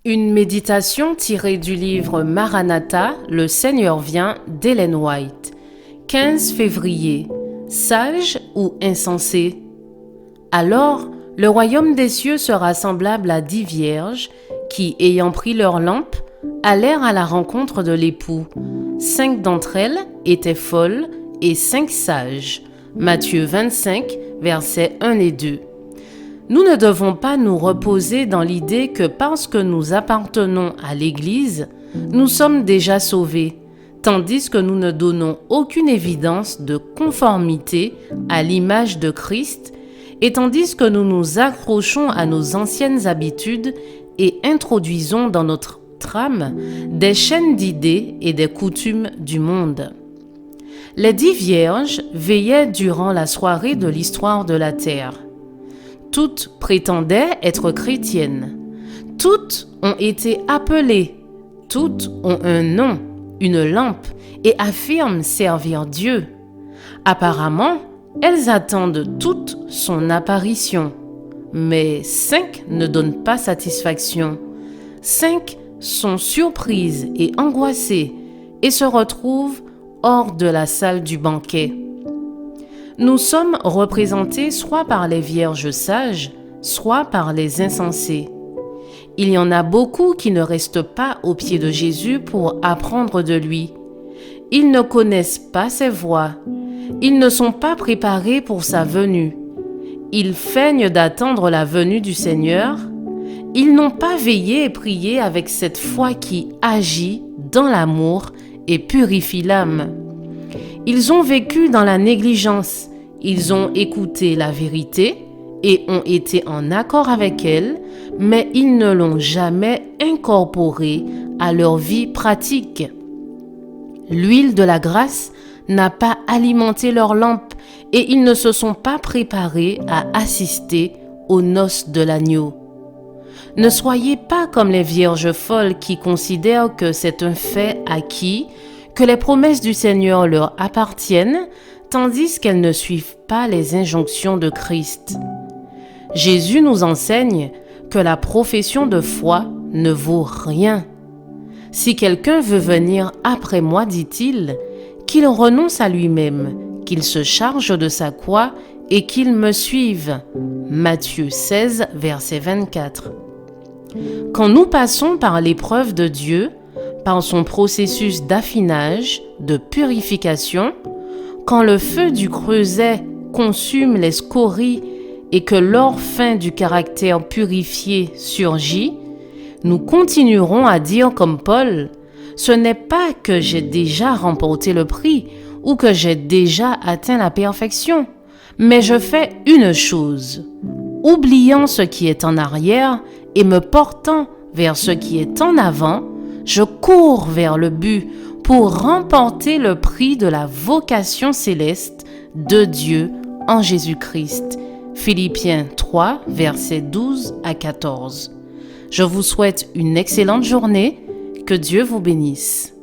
Une méditation tirée du livre Maranatha, le Seigneur vient d'Ellen White. 15 février. Sage ou insensé? Alors, le royaume des cieux sera semblable à 10 vierges qui, ayant pris leurs lampes, allèrent à la rencontre de l'époux. 5 d'entre elles étaient folles et 5 sages. Matthieu 25, versets 1 et 2. Nous ne devons pas nous reposer dans l'idée que parce que nous appartenons à l'Église, nous sommes déjà sauvés, tandis que nous ne donnons aucune évidence de conformité à l'image de Christ et tandis que nous nous accrochons à nos anciennes habitudes et introduisons dans notre âme des chaînes d'idées et des coutumes du monde. Les 10 vierges veillaient durant la soirée de l'histoire de la terre. Toutes prétendaient être chrétiennes. Toutes ont été appelées. Toutes ont un nom, une lampe, et affirment servir Dieu. Apparemment, elles attendent toutes son apparition. Mais 5 ne donnent pas satisfaction. 5 sont surprises et angoissées et se retrouvent hors de la salle du banquet. Nous sommes représentés soit par les vierges sages, soit par les insensés. Il y en a beaucoup qui ne restent pas aux pieds de Jésus pour apprendre de lui. Ils ne connaissent pas ses voies. Ils ne sont pas préparés pour sa venue. Ils feignent d'attendre la venue du Seigneur. Ils n'ont pas veillé et prié avec cette foi qui agit dans l'amour et purifie l'âme. Ils ont vécu dans la négligence, ils ont écouté la vérité et ont été en accord avec elle, mais ils ne l'ont jamais incorporée à leur vie pratique. L'huile de la grâce n'a pas alimenté leur lampe et ils ne se sont pas préparés à assister aux noces de l'agneau. Ne soyez pas comme les vierges folles qui considèrent que c'est un fait acquis, que les promesses du Seigneur leur appartiennent, tandis qu'elles ne suivent pas les injonctions de Christ. Jésus nous enseigne que la profession de foi ne vaut rien. Si quelqu'un veut venir après moi, dit-il, qu'il renonce à lui-même, qu'il se charge de sa croix et qu'il me suive. Matthieu 16, verset 24. Quand nous passons par l'épreuve de Dieu, par son processus d'affinage, de purification, quand le feu du creuset consume les scories et que l'or fin du caractère purifié surgit, nous continuerons à dire comme Paul, « Ce n'est pas que j'ai déjà remporté le prix ou que j'ai déjà atteint la perfection, mais je fais une chose, oubliant ce qui est en arrière et me portant vers ce qui est en avant, je cours vers le but pour remporter le prix de la vocation céleste de Dieu en Jésus-Christ. » Philippiens 3, versets 12 à 14. Je vous souhaite une excellente journée. Que Dieu vous bénisse.